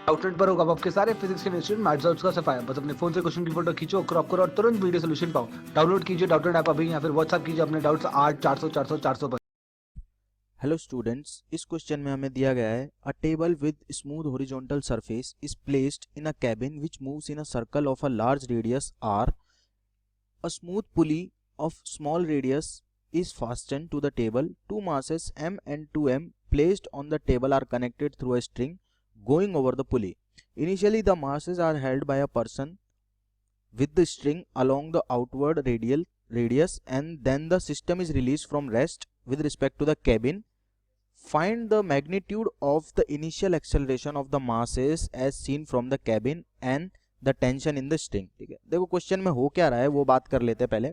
Outlet पर होगा आपके सारे फिजिक्स के इंस्टीट्यूट मैथ्स और उसका सफाया। बस अपने फोन से क्वेश्चन की फोटो खींचो, क्रॉप करो और तुरंत वीडियो सोल्यूशन पाओ। डाउनलोड कीजिए डाउटनेट ऐप अभी या फिर व्हाट्सएप कीजिए अपने डाउट्स 8 400 400 400 पर। हेलो स्टूडेंट्स, इस क्वेश्चन में हमें दिया गया है a table with smooth horizontal surface is placed in a cabin which moves in a circle of a large radius R. A smooth pulley of small radius is fastened to the table. Two masses m and 2m placed on the table are connected through a string going over the pulley. Initially, the masses are held by a person with the string along the outward radius, and then the system is released from rest with respect to the cabin. Find the magnitude of the initial acceleration of the masses as seen from the cabin and the tension in the string. ठीक है, देखो question में हो क्या रहा है वो बात कर लेते हैं पहले.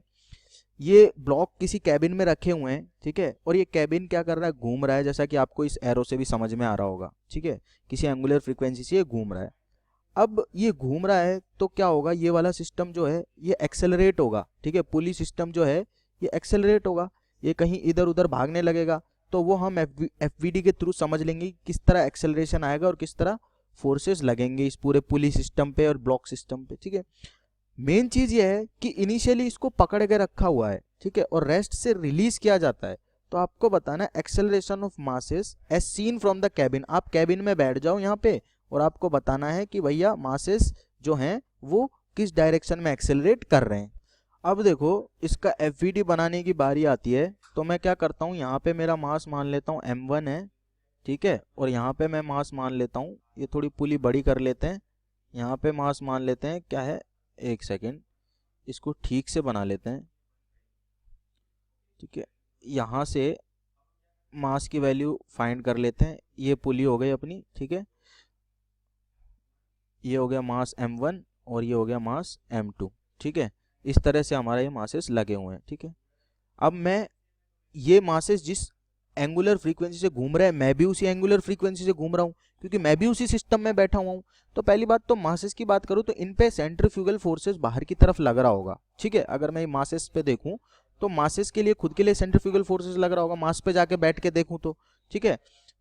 ये ब्लॉक किसी कैबिन में रखे हुए हैं, ठीक है, और ये कैबिन क्या कर रहा है, घूम रहा है, जैसा कि आपको इस एरो से भी समझ में आ रहा होगा. ठीक है, किसी एंगुलर फ्रीक्वेंसी से ये घूम रहा है. अब ये घूम रहा है तो क्या होगा, ये वाला सिस्टम जो है ये एक्सेलरेट होगा. ठीक है, पुली सिस्टम जो है ये एक्सेलरेट होगा, ये कहीं इधर उधर भागने लगेगा. तो वो हम एफवीडी के थ्रू समझ लेंगे किस तरह एक्सेलरेशन आएगा और किस तरह फोर्सेस लगेंगे इस पूरे पुली सिस्टम पे और ब्लॉक सिस्टम पे. ठीक है, मेन चीज ये है कि इनिशियली इसको पकड़ के रखा हुआ है, ठीक है, और रेस्ट से रिलीज किया जाता है. तो आपको बताना है acceleration of masses as seen from the cabin. आप कैबिन में बैठ जाओ यहाँ पे और आपको बताना है कि भैया मासेस जो हैं वो किस डायरेक्शन में एक्सेलरेट कर रहे हैं. अब देखो इसका एफवीडी बनाने की बारी आती है. तो मैं क्या करता हूँ, यहाँ पे मेरा मास मान लेता हूँ m1 है, ठीक है, और यहाँ पे मैं मास मान लेता हूँ, ये थोड़ी पुली बड़ी कर लेते हैं, यहाँ पे मास मान लेते हैं क्या है, एक सेकेंड, इसको ठीक से बना लेते हैं. ठीक है, यहाँ से मास की वैल्यू फाइंड कर लेते हैं. ये पुली हो गई अपनी, ठीक है, ये हो गया मास m1 और ये हो गया मास m2. ठीक है, इस तरह से हमारा ये मासेस लगे हुए हैं. ठीक है, अब मैं ये मासेस जिस एंगुलर फ्रीक्वेंसी से घूम रहा है मैं भी उसी एंगुलर फ्रीक्वेंसी से घूम रहा हूँ, क्योंकि मैं भी उसी सिस्टम में बैठा हुआ हूँ. तो पहली बात तो मासेस की बात करूँ तो इन पे सेंट्रीफ्यूगल फोर्सेस बाहर की तरफ लग रहा होगा. ठीक है, अगर मैं मासेस पे देखूँ तो मासेस के लिए खुद के लिए सेंट्रीफ्यूगल फोर्सेस लग रहा होगा, मास पे जाके बैठ के देखूँ तो. ठीक है,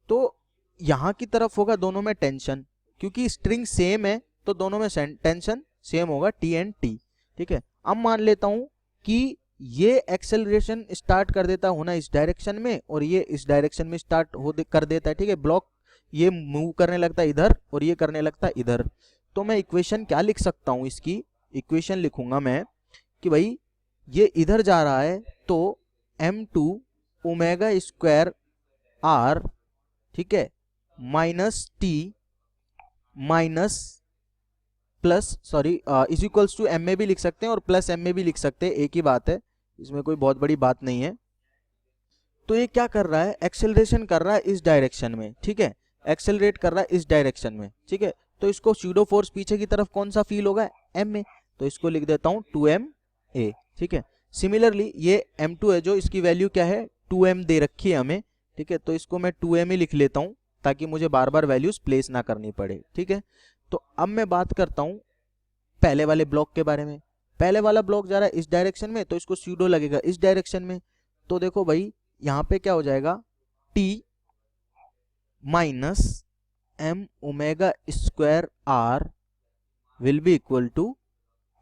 तो यहाँ की तरफ होगा दोनों में टेंशन, क्योंकि स्ट्रिंग सेम है तो दोनों में टेंशन सेम होगा, टी एंड टी. ठीक है, अब मान लेता हूँ कि ये एक्सेलरेशन स्टार्ट कर देता हूं ना इस डायरेक्शन में और ये इस डायरेक्शन में स्टार्ट कर देता है. ठीक है, ब्लॉक ये मूव करने लगता है इधर और ये करने लगता है इधर. तो मैं इक्वेशन क्या लिख सकता हूं, इसकी इक्वेशन लिखूंगा मैं कि भाई ये इधर जा रहा है तो m2 ओमेगा स्क्वायर r, ठीक है, minus T minus plus sorry is equals to M में भी लिख सकते हैं और प्लस एम में भी लिख सकते हैं, एक ही बात है, इसमें कोई बहुत बड़ी बात नहीं है. तो ये क्या कर रहा है, एक्सेलरेशन कर रहा है इस डायरेक्शन में. ठीक है, एक्सेलरेट कर रहा है इस डायरेक्शन में. ठीक है, तो इसको स्यूडो फोर्स पीछे की तरफ कौन सा फील होगा, एम में, तो इसको लिख देता हूं 2ma. ठीक है, सिमिलरली ये m2 है जो इसकी वैल्यू क्या है 2m दे रखी है हमें. ठीक है, तो इसको मैं 2m ही लिख लेता हूं ताकि मुझे बार बार वैल्यूज प्लेस ना करनी पड़े. ठीक है, तो अब मैं बात करता हूं पहले वाले ब्लॉक के बारे में. पहले वाला ब्लॉक जा रहा है इस डायरेक्शन में तो इसको स्यूडो लगेगा इस डायरेक्शन में. तो देखो भाई यहाँ पे क्या हो जाएगा, t minus m omega square r will be equal to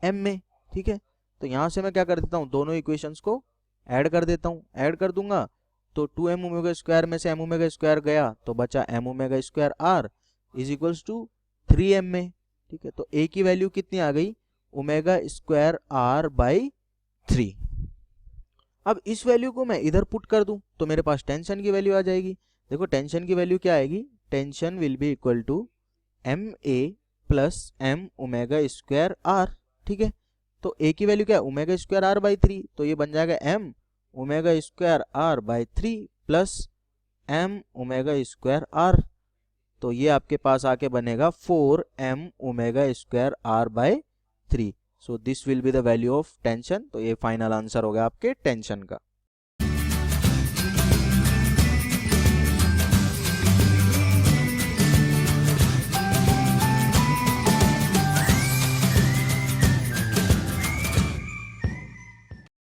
m में. ठीक है, तो यहाँ से मैं क्या कर देता हूँ, दोनों इक्वेशंस को ऐड कर देता हूँ. ऐड कर दूंगा तो 2m ओमेगा स्क्वायर में से m ओमेगा स्क्वायर गया तो बचा m omega square r is equals to 3m में. ठीक है, तो a की वैल्यू कितनी आ गई, ओमेगा स्क्वायर r बाई 3. अब इस वैल्यू को मैं इधर पुट कर दूं तो मेरे पास टेंशन की वैल्यू आ जाएगी. देखो टेंशन की वैल्यू क्या आएगी, tension will be equal to M A plus M omega square R. ठीक है, तो a की वैल्यू क्या है, ओमेगा स्क्वायर आर बाई 3, तो ये बन जाएगा m omega square R by 3 plus m omega square R. तो ये आपके पास आके बनेगा 4m omega square R by 3. So this will be the value of tension. तो ये फाइनल आंसर हो गया आपके टेंशन का.